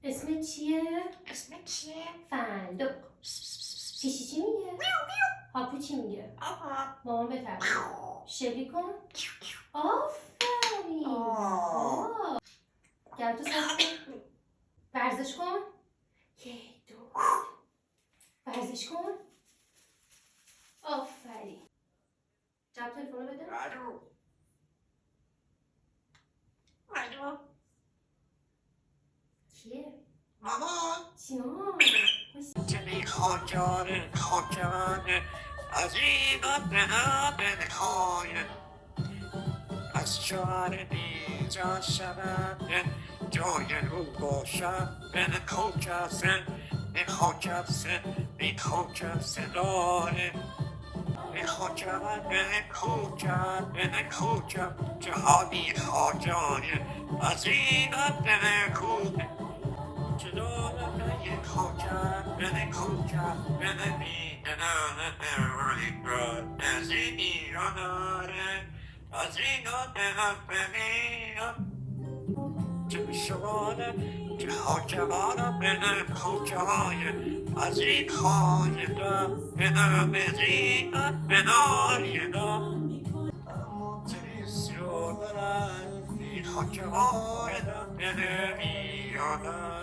اسمت چیه؟ اسمت چیه؟ فندق. پیشی چی میگه؟ هاپو چی میگه؟ مامان بفرمید. شلی کن. آفرین. گل تو صاف کن. ورزش کن. 1 2 ورزش کن. آفرین. جواب تلفن رو بده. الو کیه؟ مامان سیمان. جلی خاکرانه از این به خواهی از چهار بیجا شود جای رو باشد به کوکسه به خاکسه به خاکسه داره به خاکم به کوکم به کوکم جهانی خاکانه از این به کوکم جدارم به خاکم به کوکم به بیدنانه به از این ایرانانه از این به بیدن چه شمانه چه حاکمانه به کوکهای از این خانه به نامزی به نایه تلیسیون این حاکمهای به نمیانه